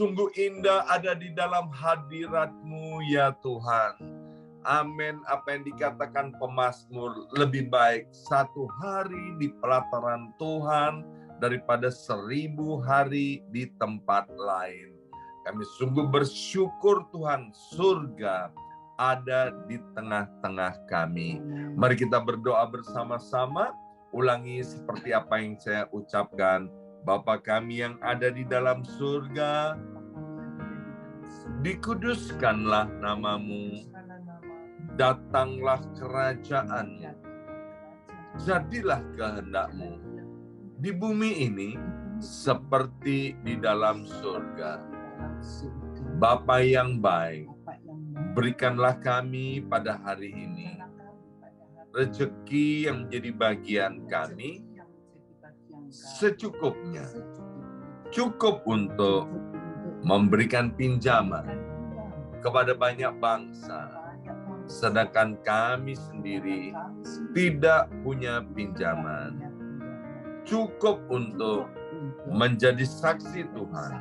Sungguh indah ada di dalam hadirat-Mu ya Tuhan. Amin. Apa yang dikatakan pemazmur, lebih baik 1 hari di pelataran Tuhan daripada 1000 hari di tempat lain. Kami sungguh bersyukur Tuhan, surga ada di tengah-tengah kami. Mari kita berdoa bersama-sama. Ulangi seperti apa yang saya ucapkan. Bapa kami yang ada di dalam surga, dikuduskanlah nama-Mu, datanglah kerajaan-Mu, jadilah kehendak-Mu di bumi ini seperti di dalam surga. Bapa yang baik, berikanlah kami pada hari ini rezeki yang menjadi bagian kami secukupnya, cukup untuk memberikan pinjaman kepada banyak bangsa, sedangkan kami sendiri tidak punya pinjaman. Cukup untuk menjadi saksi Tuhan,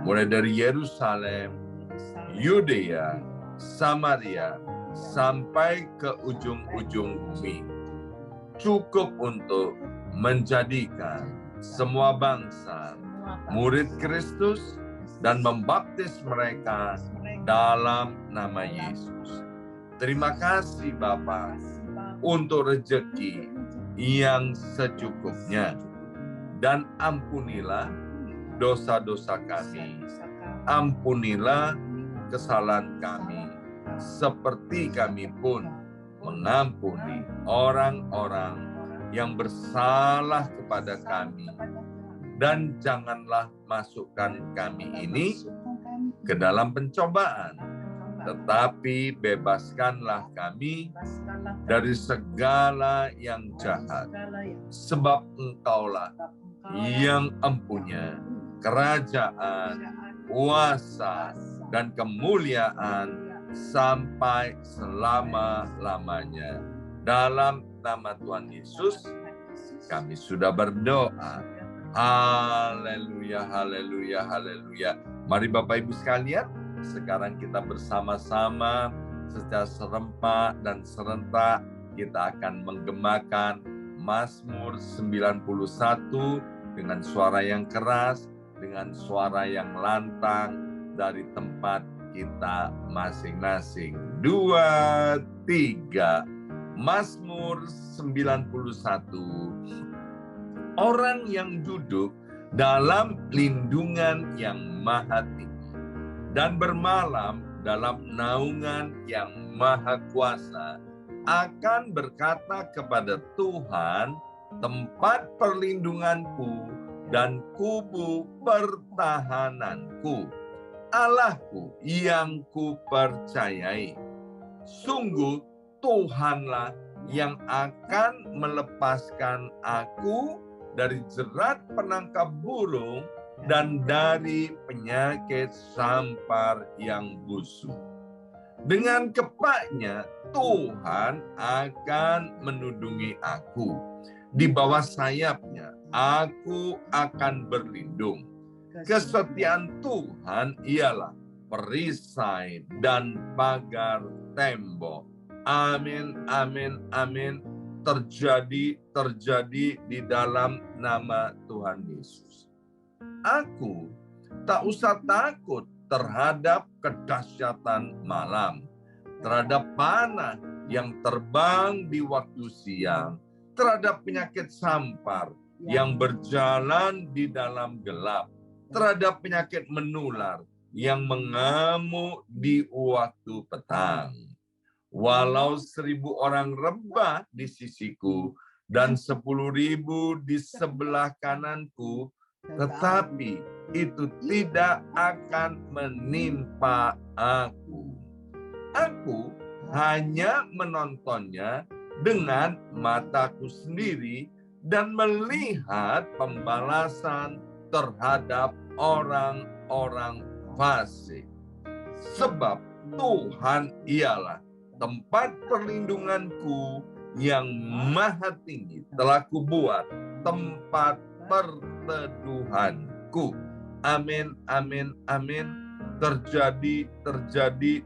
mulai dari Yerusalem, Yudea, Samaria, sampai ke ujung-ujung bumi. Cukup untuk menjadikan semua bangsa murid Kristus dan membaptis mereka dalam nama Yesus. Terima kasih Bapa untuk rezeki yang secukupnya. Dan ampunilah dosa-dosa kami. Ampunilah kesalahan kami, seperti kami pun mengampuni orang-orang yang bersalah kepada kami. Dan janganlah masukkan kami ini ke dalam pencobaan, tetapi bebaskanlah kami dari segala yang jahat. Sebab Engkaulah yang empunya kerajaan, kuasa, dan kemuliaan sampai selama-lamanya. Dalam nama Tuhan Yesus, kami sudah berdoa. Haleluya, haleluya, haleluya. Mari Bapak Ibu sekalian, sekarang kita bersama-sama secara serempak dan serentak kita akan menggemakan Mazmur 91 dengan suara yang keras, dengan suara yang lantang dari tempat kita masing-masing. 2, 3. Mazmur 91. Orang yang duduk dalam lindungan yang maha tinggi dan bermalam dalam naungan yang maha kuasa akan berkata kepada Tuhan, tempat perlindunganku dan kubu pertahananku, Allahku yang kupercayai. Sungguh Tuhanlah yang akan melepaskan aku dari jerat penangkap burung dan dari penyakit sampar yang busuk. Dengan kepaknya Tuhan akan menudungi aku. Di bawah sayapnya aku akan berlindung. Kesetiaan Tuhan ialah perisai dan pagar tembok. Amin, amin, amin. Terjadi di dalam nama Tuhan Yesus. Aku tak usah takut terhadap kedahsyatan malam, terhadap panah yang terbang di waktu siang, terhadap penyakit sampar yang berjalan di dalam gelap, terhadap penyakit menular yang mengamuk di waktu petang. Walau 1000 orang rebah di sisiku dan 10.000 di sebelah kananku, tetapi itu tidak akan menimpa aku. Aku hanya menontonnya dengan mataku sendiri dan melihat pembalasan terhadap orang-orang fasik. Sebab Tuhan ialah tempat perlindunganku yang maha tinggi, telah kubuat tempat perteduhanku. amin, amin, amin. Terjadi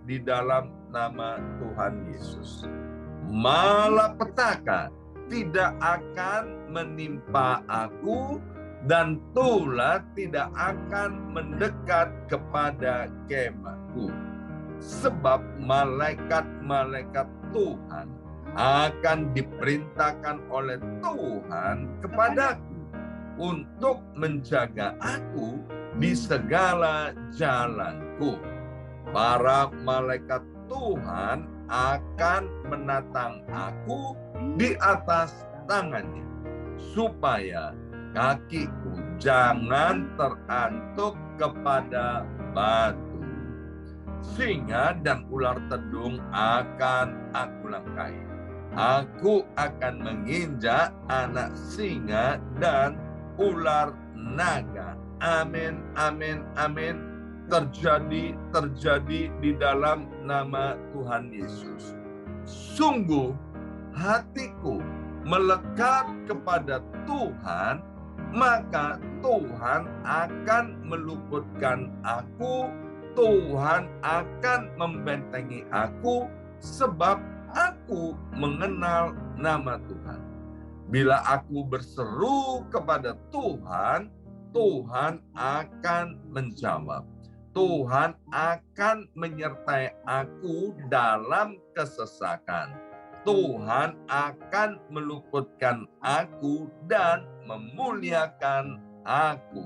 di dalam nama Tuhan Yesus. Malapetaka tidak akan menimpa aku, dan tulah tidak akan mendekat kepada kemahku. Sebab malaikat-malaikat Tuhan akan diperintahkan oleh Tuhan kepadaku untuk menjaga aku di segala jalanku. Para malaikat Tuhan akan menatang aku di atas tangannya, supaya kakiku jangan terantuk kepada batu. Singa dan ular tedung akan aku langkahi. Aku akan menginjak anak singa dan ular naga. Amin, amin, amin. Terjadi di dalam nama Tuhan Yesus. Sungguh hatiku melekat kepada Tuhan, maka Tuhan akan meluputkan aku, Tuhan akan membentengi aku, sebab aku mengenal nama Tuhan. Bila aku berseru kepada Tuhan, Tuhan akan menjawab. Tuhan akan menyertai aku dalam kesesakan. Tuhan akan meluputkan aku dan memuliakan aku.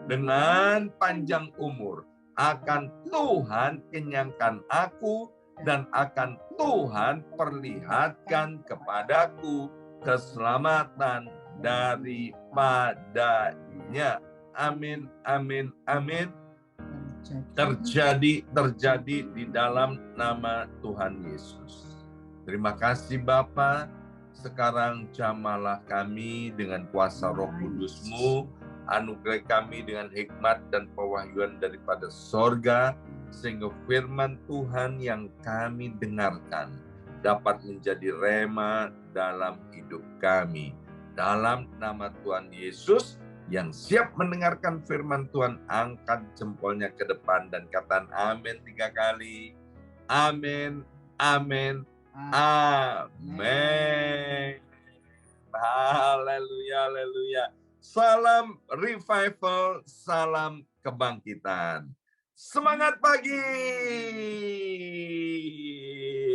Dengan panjang umur akan Tuhan kenyangkan aku, dan akan Tuhan perlihatkan kepadaku keselamatan daripadanya. Amin, amin, amin. Terjadi di dalam nama Tuhan Yesus. Terima kasih Bapa. Sekarang jamalah kami dengan kuasa Roh Kudus-Mu, anugerah kami dengan hikmat dan pewahyuan daripada sorga, sehingga firman Tuhan yang kami dengarkan dapat menjadi rema dalam hidup kami. Dalam nama Tuhan Yesus, yang siap mendengarkan firman Tuhan, angkat jempolnya ke depan dan katakan amin 3 kali. Amin, amin, amin. Haleluya, haleluya. Salam revival, salam kebangkitan. Semangat pagi.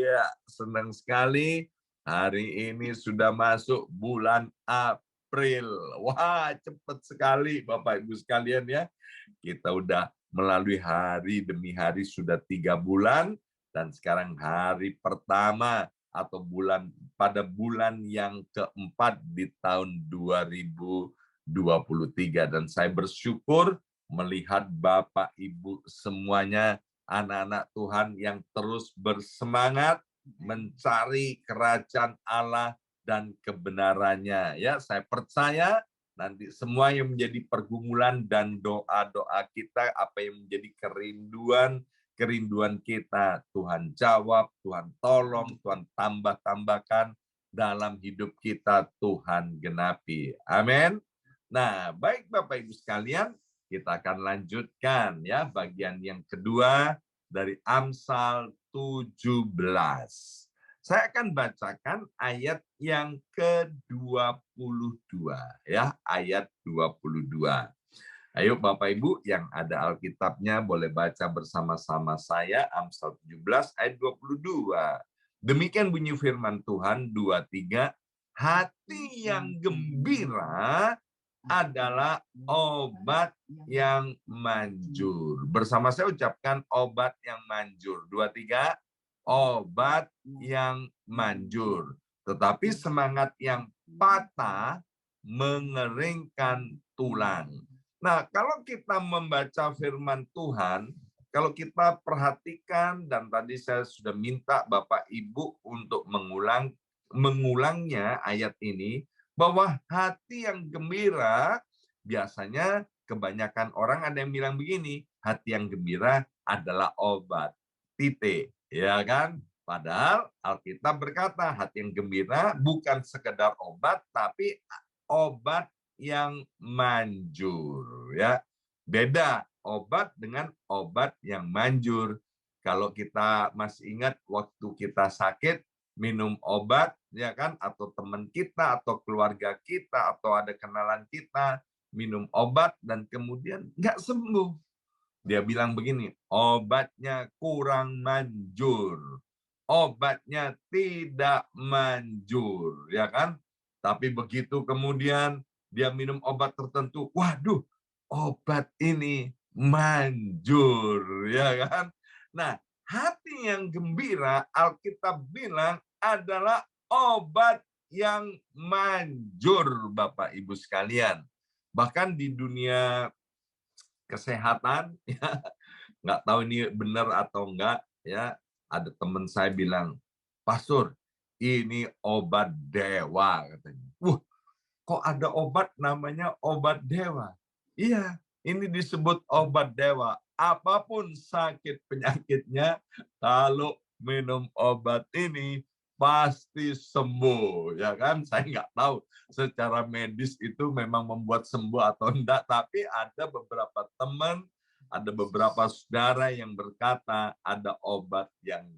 Ya, senang sekali hari ini sudah masuk bulan April. Wah, cepat sekali Bapak Ibu sekalian ya. Kita udah melalui hari demi hari, sudah 3 bulan, dan sekarang hari pertama atau pada bulan yang keempat di tahun 2023. Dan saya bersyukur melihat Bapak Ibu semuanya, anak-anak Tuhan yang terus bersemangat mencari kerajaan Allah dan kebenarannya. Ya, saya percaya nanti semua yang menjadi pergumulan dan doa-doa kita, apa yang menjadi kerinduan kita, Tuhan jawab, Tuhan tolong, Tuhan tambahkan dalam hidup kita, Tuhan genapi. Amin. Nah, baik Bapak Ibu sekalian, kita akan lanjutkan ya bagian yang kedua dari Amsal 17. Saya akan bacakan ayat yang ke-22 ya, ayat 22. Ayo Bapak Ibu yang ada Alkitabnya boleh baca bersama-sama saya Amsal 17 ayat 22. Demikian bunyi firman Tuhan 23, hati yang gembira adalah obat yang manjur. Bersama saya ucapkan obat yang manjur. 23, obat yang manjur. Tetapi semangat yang patah mengeringkan tulang. Nah, kalau kita membaca firman Tuhan, kalau kita perhatikan, dan tadi saya sudah minta Bapak Ibu untuk mengulangnya ayat ini, bahwa hati yang gembira, biasanya kebanyakan orang ada yang bilang begini, hati yang gembira adalah obat. Titik, ya kan? Padahal Alkitab berkata hati yang gembira bukan sekedar obat, tapi obat yang manjur, ya. Beda obat dengan obat yang manjur. Kalau kita masih ingat waktu kita sakit, minum obat, ya kan? Atau teman kita, atau keluarga kita, atau ada kenalan kita, minum obat, dan kemudian nggak sembuh. Dia bilang begini, obatnya kurang manjur. Obatnya tidak manjur, ya kan? Tapi begitu kemudian dia minum obat tertentu, waduh, obat ini manjur, ya kan? Nah, hati yang gembira, Alkitab bilang adalah obat yang manjur, Bapak Ibu sekalian. Bahkan di dunia kesehatan, ya, nggak tahu ini benar atau enggak, ya, ada teman saya bilang, Pastor, ini obat dewa, katanya. Kok ada obat namanya obat dewa? Iya, ini disebut obat dewa. Apapun sakit penyakitnya, kalau minum obat ini pasti sembuh, ya kan? Saya nggak tahu secara medis itu memang membuat sembuh atau enggak, tapi ada beberapa teman, ada beberapa saudara yang berkata ada obat yang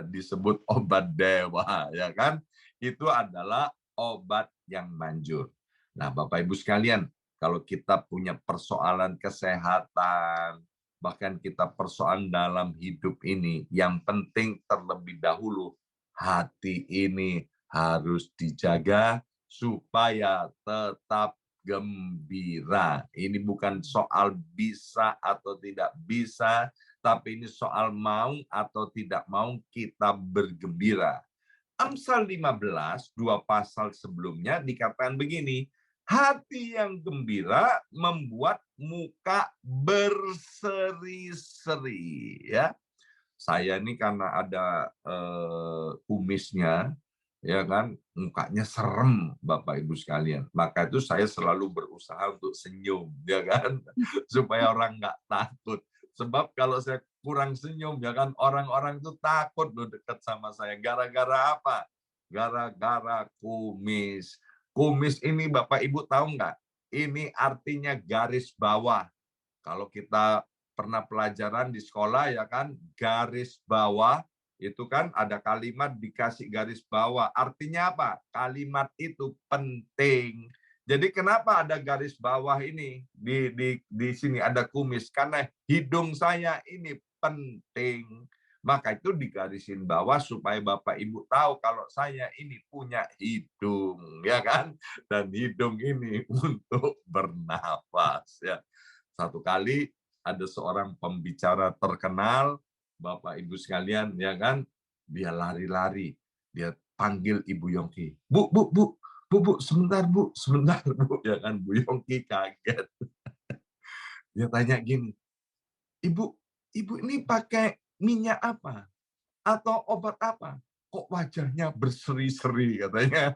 disebut obat dewa, ya kan? Itu adalah obat yang manjur. Nah, Bapak Ibu sekalian, kalau kita punya persoalan kesehatan, bahkan kita persoalan dalam hidup ini, yang penting terlebih dahulu hati ini harus dijaga supaya tetap gembira. Ini bukan soal bisa atau tidak bisa, tapi ini soal mau atau tidak mau kita bergembira. Amsal 15, 2 pasal sebelumnya dikatakan begini, hati yang gembira membuat muka berseri-seri. Ya, saya ini karena ada kumisnya, ya kan, mukanya serem, Bapak Ibu sekalian. Maka itu saya selalu berusaha untuk senyum, ya kan, supaya orang nggak takut. Sebab kalau saya kurang senyum, ya kan, orang-orang itu takut loh dekat sama saya. Gara-gara apa? Gara-gara kumis. Kumis ini Bapak Ibu tahu nggak? Ini artinya garis bawah. Kalau kita pernah pelajaran di sekolah, ya kan, garis bawah itu kan ada kalimat dikasih garis bawah. Artinya apa? Kalimat itu penting. Jadi kenapa ada garis bawah ini di sini ada kumis? Karena hidung saya ini penting. Maka itu digarisin bawah supaya Bapak Ibu tahu kalau saya ini punya hidung, ya kan? Dan hidung ini untuk bernapas, ya. Satu kali ada seorang pembicara terkenal, Bapak Ibu sekalian, ya kan? Dia lari-lari, dia panggil Ibu Yongki, Bu, Bu, Bu, Bu, sebentar Bu, sebentar Bu, ya kan? Bu Yongki kaget. Dia tanya gini, Ibu, Ibu ini pakai minyak apa? Atau obat apa? Kok wajahnya berseri-seri katanya.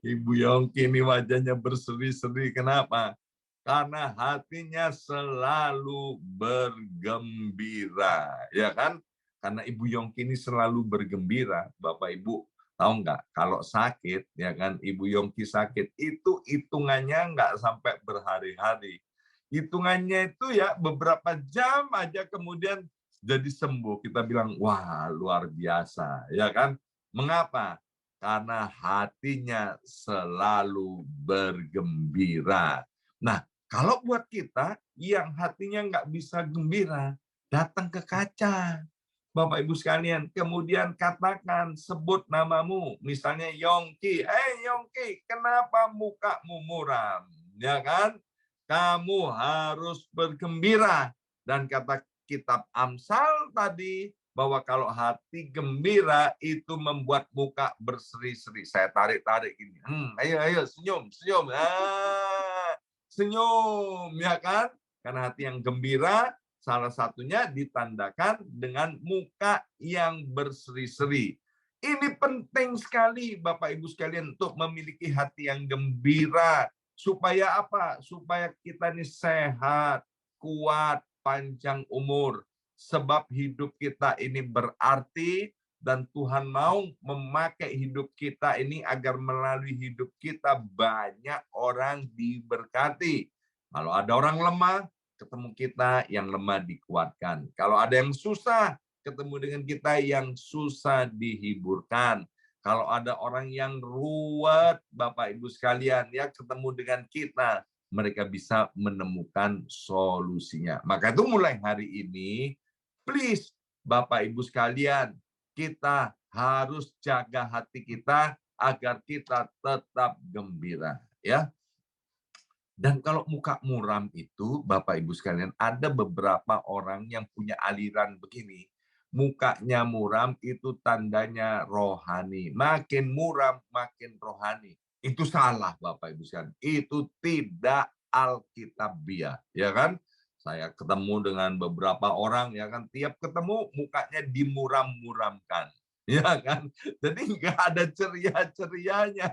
Ibu Yongki ini wajahnya berseri-seri. Kenapa? Karena hatinya selalu bergembira, ya kan? Karena Ibu Yongki ini selalu bergembira, Bapak Ibu tahu nggak? Kalau sakit, ya kan? Ibu Yongki sakit itu hitungannya nggak sampai berhari-hari. Hitungannya itu ya beberapa jam aja kemudian jadi sembuh. Kita bilang, wah luar biasa, ya kan? Mengapa? Karena hatinya selalu bergembira. Nah, kalau buat kita yang hatinya nggak bisa gembira, datang ke kaca. Bapak Ibu sekalian, kemudian katakan, sebut namamu. Misalnya Yongki, Yongki, kenapa mukamu muram? Ya kan? Kamu harus bergembira. Dan kata kitab Amsal tadi, bahwa kalau hati gembira itu membuat muka berseri-seri. Saya tarik-tarik ini. Ayo, senyum, senyum. Senyum, ya kan? Karena hati yang gembira, salah satunya ditandakan dengan muka yang berseri-seri. Ini penting sekali, Bapak Ibu sekalian, untuk memiliki hati yang gembira. Supaya apa? Supaya kita ini sehat, kuat, panjang umur. Sebab hidup kita ini berarti dan Tuhan mau memakai hidup kita ini agar melalui hidup kita banyak orang diberkati. Kalau ada orang lemah, ketemu kita yang lemah dikuatkan. Kalau ada yang susah, ketemu dengan kita yang susah dihiburkan. Kalau ada orang yang ruwet, Bapak Ibu sekalian, ya ketemu dengan kita, mereka bisa menemukan solusinya. Maka itu mulai hari ini, please Bapak Ibu sekalian, kita harus jaga hati kita agar kita tetap gembira, ya. Dan kalau muka muram itu, Bapak Ibu sekalian, ada beberapa orang yang punya aliran begini. Mukanya muram itu tandanya rohani. Makin muram, makin rohani. Itu salah, Bapak Ibu sekalian. Itu tidak alkitabiah, ya kan? Saya ketemu dengan beberapa orang, ya kan? Tiap ketemu mukanya dimuram-muramkan, ya kan? Jadi nggak ada ceria-cerianya.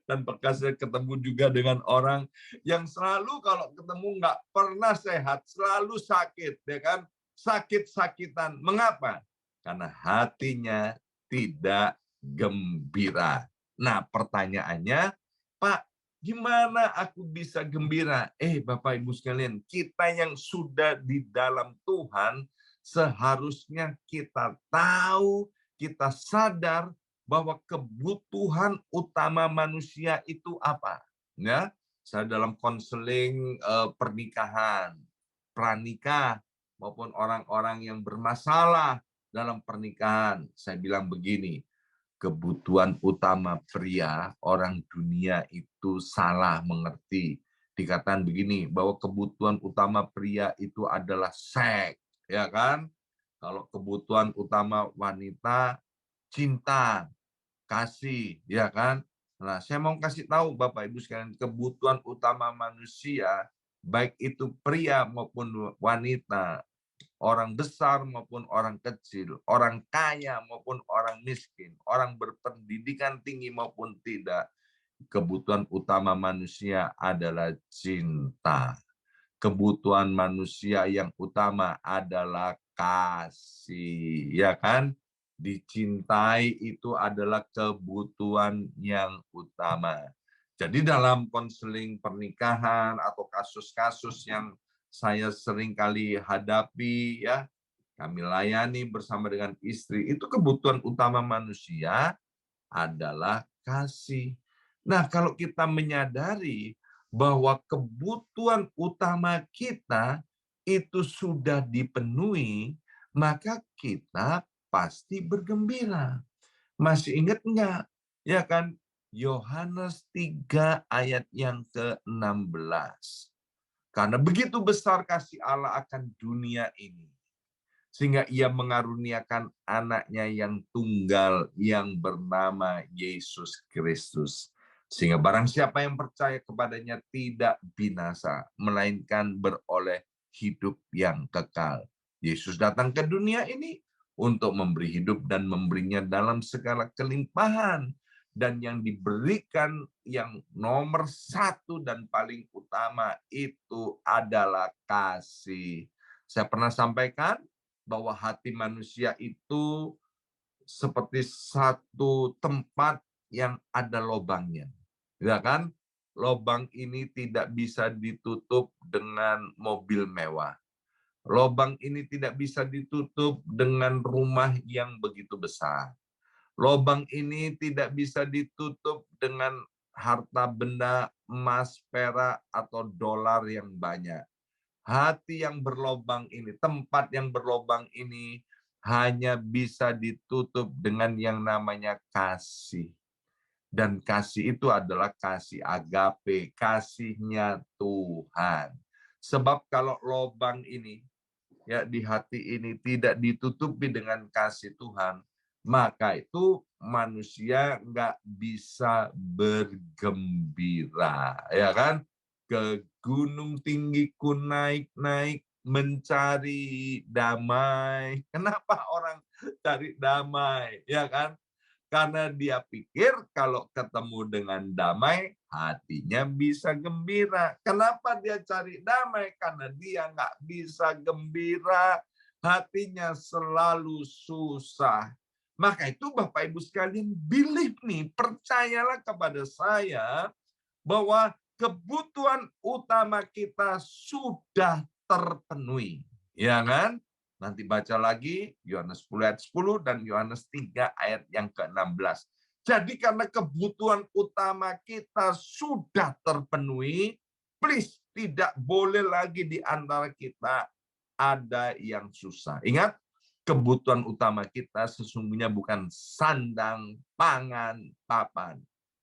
Dan bekas saya ketemu juga dengan orang yang selalu kalau ketemu nggak pernah sehat, selalu sakit, ya kan? Sakit-sakitan. Mengapa? Karena hatinya tidak gembira. Nah, pertanyaannya, Pak, gimana aku bisa gembira? Bapak Ibu sekalian, kita yang sudah di dalam Tuhan, seharusnya kita tahu, kita sadar bahwa kebutuhan utama manusia itu apa? Ya, saya dalam konseling pernikahan, pranikah maupun orang-orang yang bermasalah dalam pernikahan, saya bilang begini, kebutuhan utama pria, orang dunia itu salah mengerti. Dikatakan begini, bahwa kebutuhan utama pria itu adalah seks, ya kan? Kalau kebutuhan utama wanita, cinta, kasih, ya kan? Nah, saya mau kasih tahu Bapak Ibu sekalian, kebutuhan utama manusia, baik itu pria maupun wanita, orang besar maupun orang kecil, orang kaya maupun orang miskin, orang berpendidikan tinggi maupun tidak, kebutuhan utama manusia adalah cinta. Kebutuhan manusia yang utama adalah kasih, ya kan? Dicintai itu adalah kebutuhan yang utama. Jadi dalam konseling pernikahan atau kasus-kasus yang saya seringkali hadapi, ya, kami layani bersama dengan istri, itu kebutuhan utama manusia adalah kasih. Nah, kalau kita menyadari bahwa kebutuhan utama kita itu sudah dipenuhi, maka kita pasti bergembira. Masih ingat enggak? Ya kan? Yohanes 3 ayat yang ke-16. Karena begitu besar kasih Allah akan dunia ini, sehingga ia mengaruniakan anaknya yang tunggal yang bernama Yesus Kristus. Sehingga barang siapa yang percaya kepadanya tidak binasa, melainkan beroleh hidup yang kekal. Yesus datang ke dunia ini untuk memberi hidup dan memberinya dalam segala kelimpahan. Dan yang diberikan yang nomor satu dan paling utama itu adalah kasih. Saya pernah sampaikan, bahwa hati manusia itu seperti satu tempat yang ada lobangnya. Ya kan? Lobang ini tidak bisa ditutup dengan mobil mewah. Lobang ini tidak bisa ditutup dengan rumah yang begitu besar. Lobang ini tidak bisa ditutup dengan harta benda, emas, perak, atau dolar yang banyak. Hati yang berlobang ini, tempat yang berlobang ini hanya bisa ditutup dengan yang namanya kasih. Dan kasih itu adalah kasih agape, kasihnya Tuhan. Sebab kalau lobang ini, ya, di hati ini tidak ditutupi dengan kasih Tuhan, maka itu manusia nggak bisa bergembira, ya kan? Ke gunung tinggi ku naik-naik mencari damai. Kenapa orang cari damai, ya kan? Karena dia pikir kalau ketemu dengan damai, hatinya bisa gembira. Kenapa dia cari damai? Karena dia nggak bisa gembira, hatinya selalu susah. Maka itu Bapak Ibu sekalian, believe nih, percayalah kepada saya, bahwa kebutuhan utama kita sudah terpenuhi. Ya kan? Nanti baca lagi Yohanes 10 ayat 10 dan Yohanes 3 ayat yang ke-16. Jadi karena kebutuhan utama kita sudah terpenuhi, please tidak boleh lagi di antara kita ada yang susah. Ingat, kebutuhan utama kita sesungguhnya bukan sandang, pangan, papan.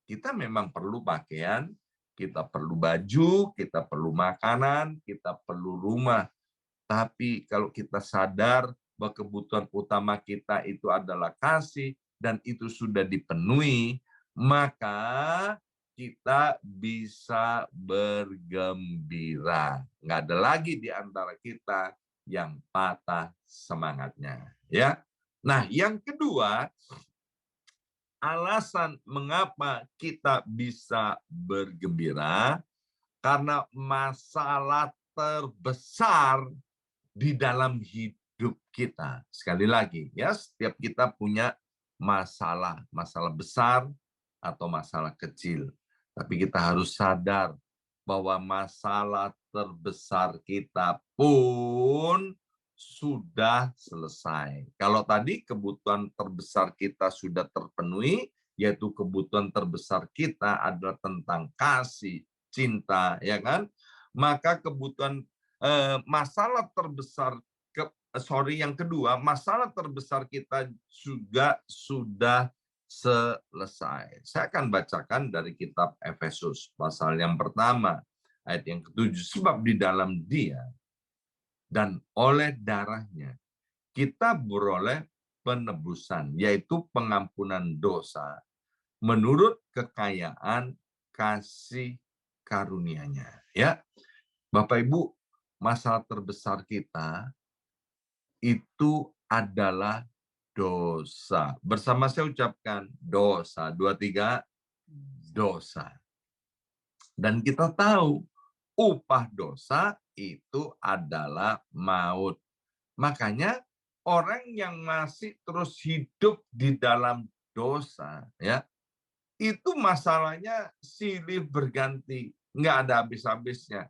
Kita memang perlu pakaian, kita perlu baju, kita perlu makanan, kita perlu rumah. Tapi kalau kita sadar bahwa kebutuhan utama kita itu adalah kasih dan itu sudah dipenuhi, maka kita bisa bergembira. Nggak ada lagi di antara kita yang patah semangatnya. Ya. Nah, yang kedua, alasan mengapa kita bisa bergembira karena masalah terbesar di dalam hidup kita. Sekali lagi, ya, setiap kita punya masalah besar atau masalah kecil. Tapi kita harus sadar bahwa masalah terbesar kita pun sudah selesai. Kalau tadi kebutuhan terbesar kita sudah terpenuhi, yaitu kebutuhan terbesar kita adalah tentang kasih, cinta, ya kan? Maka kebutuhan masalah terbesar yang kedua, masalah terbesar kita juga sudah selesai. Saya akan bacakan dari kitab Efesus pasal yang pertama ayat yang ke-7. Sebab di dalam Dia dan oleh darahnya kita beroleh penebusan, yaitu pengampunan dosa menurut kekayaan kasih karunia-Nya. Ya, Bapak Ibu, masalah terbesar kita itu adalah dosa. Bersama saya ucapkan dosa. 2, 3, dosa. Dan kita tahu upah dosa itu adalah maut. Makanya orang yang masih terus hidup di dalam dosa, ya, itu masalahnya silih berganti, nggak ada habis-habisnya.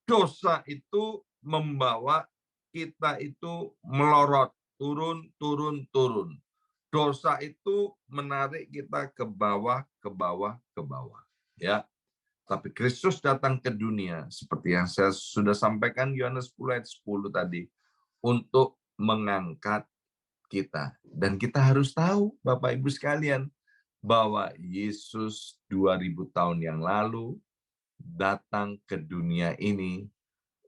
Dosa itu membawa kita itu melorot, turun, turun, turun. Dosa itu menarik kita ke bawah, ke bawah, ke bawah. Ya, tapi Kristus datang ke dunia, seperti yang saya sudah sampaikan Yohanes 10 ayat 10 tadi, untuk mengangkat kita. Dan kita harus tahu, Bapak Ibu sekalian, bahwa Yesus 2000 tahun yang lalu datang ke dunia ini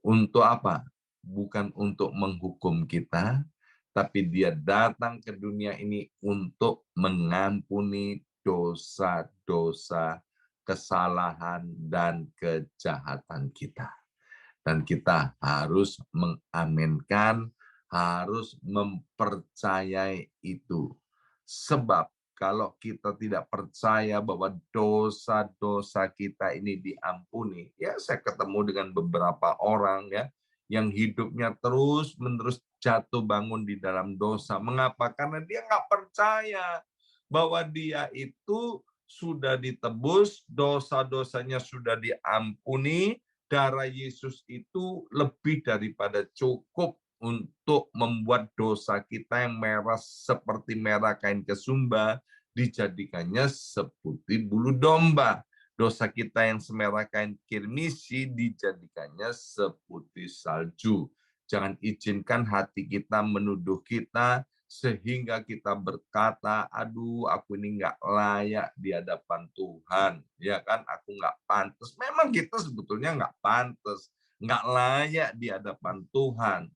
untuk apa? Bukan untuk menghukum kita, tapi Dia datang ke dunia ini untuk mengampuni dosa-dosa, kesalahan, dan kejahatan kita. Dan kita harus mengaminkan, harus mempercayai itu. Sebab kalau kita tidak percaya bahwa dosa-dosa kita ini diampuni, ya saya ketemu dengan beberapa orang ya yang hidupnya terus-menerus jatuh bangun di dalam dosa. Mengapa? Karena dia nggak percaya bahwa dia itu sudah ditebus, dosa-dosanya sudah diampuni, darah Yesus itu lebih daripada cukup untuk membuat dosa kita yang merah seperti merah kain kesumba dijadikannya seputih bulu domba. Dosa kita yang semerah kain kirmisi dijadikannya seputih salju. Jangan izinkan hati kita menuduh kita sehingga kita berkata, aduh aku ini nggak layak di hadapan Tuhan. Ya kan, aku nggak pantas. Memang kita sebetulnya nggak pantas, nggak layak di hadapan Tuhan.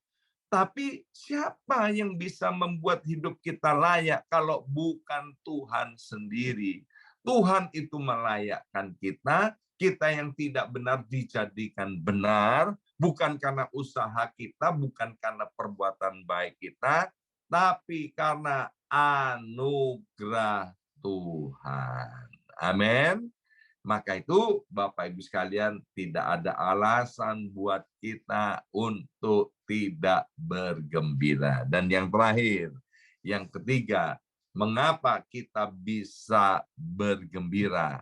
Tapi siapa yang bisa membuat hidup kita layak kalau bukan Tuhan sendiri? Tuhan itu melayakkan kita, kita yang tidak benar dijadikan benar, bukan karena usaha kita, bukan karena perbuatan baik kita, tapi karena anugerah Tuhan. Amin. Maka itu Bapak Ibu sekalian tidak ada alasan buat kita untuk tidak bergembira. Dan yang terakhir, yang ketiga, mengapa kita bisa bergembira?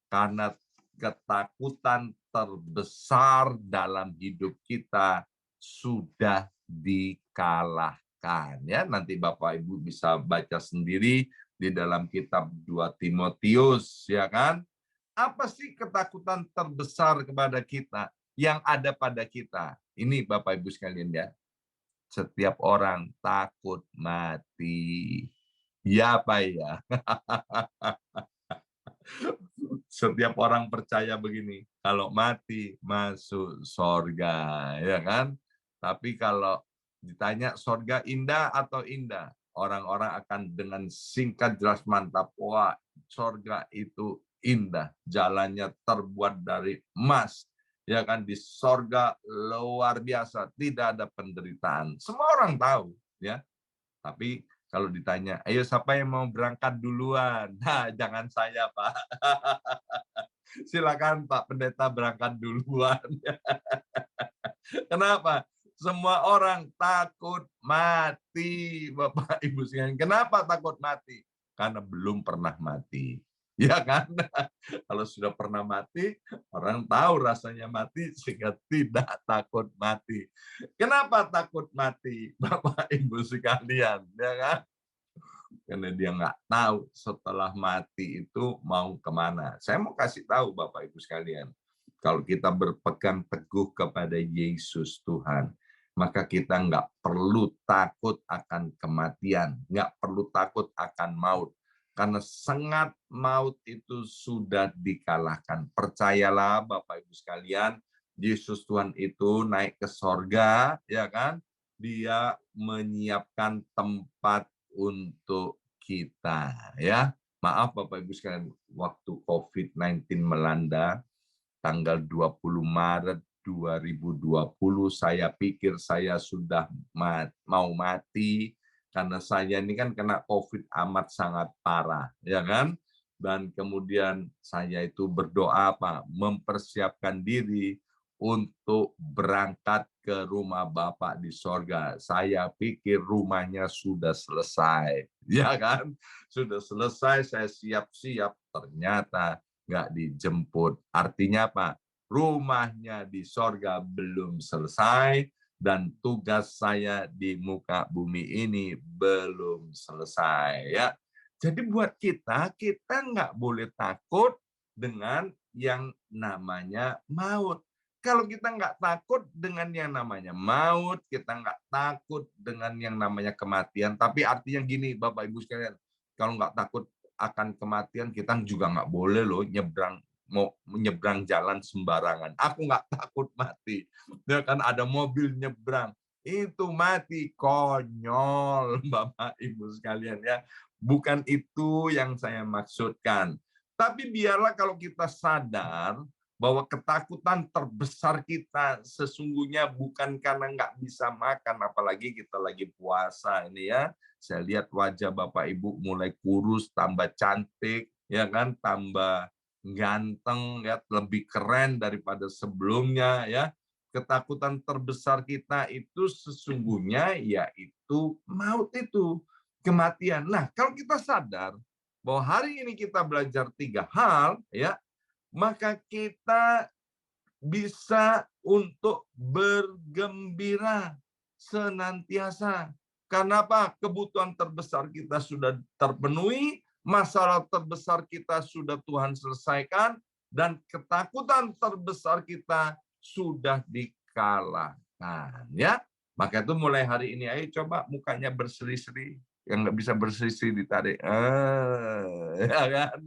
Karena ketakutan terbesar dalam hidup kita sudah dikalahkan. Ya, nanti Bapak Ibu bisa baca sendiri di dalam kitab 2 Timotius, ya kan? Apa sih ketakutan terbesar kepada kita yang ada pada kita? Ini Bapak Ibu sekalian ya. Setiap orang takut mati. Ya Pak ya. Setiap orang percaya begini, kalau mati masuk sorga, ya kan? Tapi kalau ditanya sorga indah atau indah, orang-orang akan dengan singkat jelas mantap, wah sorga itu indah, jalannya terbuat dari emas, ya kan? Di sorga luar biasa, tidak ada penderitaan. Semua orang tahu, ya. Tapi kalau ditanya, ayo siapa yang mau berangkat duluan? Nah, jangan saya, Pak. Silakan Pak Pendeta berangkat duluan. Kenapa? Semua orang takut mati, Bapak Ibu sekalian. Kenapa takut mati? Karena belum pernah mati. Ya kan? Kalau sudah pernah mati, orang tahu rasanya mati sehingga tidak takut mati. Kenapa takut mati, Bapak Ibu sekalian? Ya kan? Karena dia nggak tahu setelah mati itu mau kemana. Saya mau kasih tahu Bapak Ibu sekalian, kalau kita berpegang teguh kepada Yesus Tuhan, maka kita nggak perlu takut akan kematian, nggak perlu takut akan maut. Karena sengat maut itu sudah dikalahkan. Percayalah Bapak Ibu sekalian, Yesus Tuhan itu naik ke sorga, ya kan? Dia menyiapkan tempat untuk kita, ya. Maaf Bapak Ibu sekalian, waktu COVID-19 melanda tanggal 20 Maret 2020, saya pikir saya sudah mau mati karena saya ini kan kena COVID amat sangat parah, ya kan? Dan kemudian saya itu berdoa mempersiapkan diri untuk berangkat ke rumah Bapak di sorga. Saya pikir rumahnya sudah selesai, ya kan? Sudah selesai, saya siap-siap, ternyata nggak dijemput. Artinya apa? Rumahnya di sorga belum selesai, dan tugas saya di muka bumi ini belum selesai. Ya, jadi buat kita nggak boleh takut dengan yang namanya maut. Kalau kita nggak takut dengan yang namanya maut, kita nggak takut dengan yang namanya kematian. Tapi artinya gini, Bapak Ibu sekalian, kalau nggak takut akan kematian, kita juga nggak boleh loh mau menyeberang jalan sembarangan. Aku nggak takut mati. Ya kan ada mobil nyebrang, itu mati, konyol Bapak Ibu sekalian ya. Bukan itu yang saya maksudkan. Tapi biarlah kalau kita sadar bahwa ketakutan terbesar kita sesungguhnya bukan karena nggak bisa makan, apalagi kita lagi puasa ini ya. Saya lihat wajah Bapak Ibu mulai kurus, tambah cantik, ya kan, tambah ganteng, ya, lebih keren daripada sebelumnya, ya. Ketakutan terbesar kita itu sesungguhnya yaitu maut itu, kematian. Nah, kalau kita sadar bahwa hari ini kita belajar 3 hal, ya, maka kita bisa untuk bergembira senantiasa. Karena apa? Kebutuhan terbesar kita sudah terpenuhi, masalah terbesar kita sudah Tuhan selesaikan, dan ketakutan terbesar kita sudah dikalahkan. Ya, maka itu mulai hari ini, ayo coba mukanya berseri-seri. Yang nggak bisa berseri-seri ditarik. Ya kan?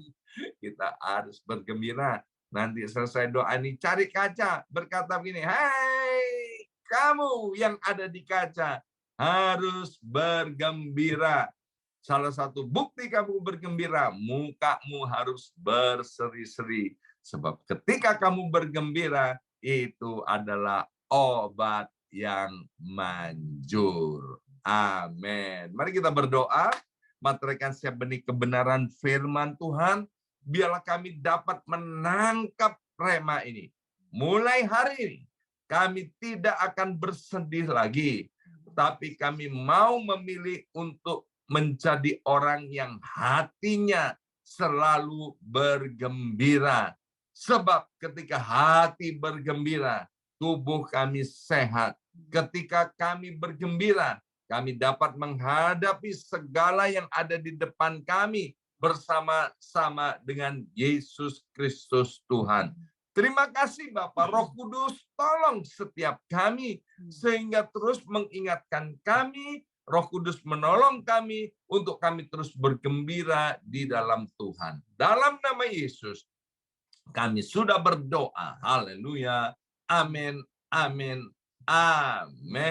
Kita harus bergembira. Nanti selesai doa ini, cari kaca, berkata begini, hai kamu yang ada di kaca, harus bergembira. Salah satu bukti kamu bergembira, mukamu harus berseri-seri. Sebab ketika kamu bergembira, itu adalah obat yang manjur. Amin. Mari kita berdoa, materaikan siap benih kebenaran firman Tuhan, biarlah kami dapat menangkap rema ini. Mulai hari ini, kami tidak akan bersedih lagi, tapi kami mau memilih untuk menjadi orang yang hatinya selalu bergembira. Sebab ketika hati bergembira, tubuh kami sehat. Ketika kami bergembira, kami dapat menghadapi segala yang ada di depan kami bersama-sama dengan Yesus Kristus Tuhan. Terima kasih Bapak. Roh Kudus, tolong setiap kami sehingga terus mengingatkan kami. Roh Kudus menolong kami untuk kami terus bergembira di dalam Tuhan. Dalam nama Yesus, kami sudah berdoa. Haleluya. Amin. Amin. Amin.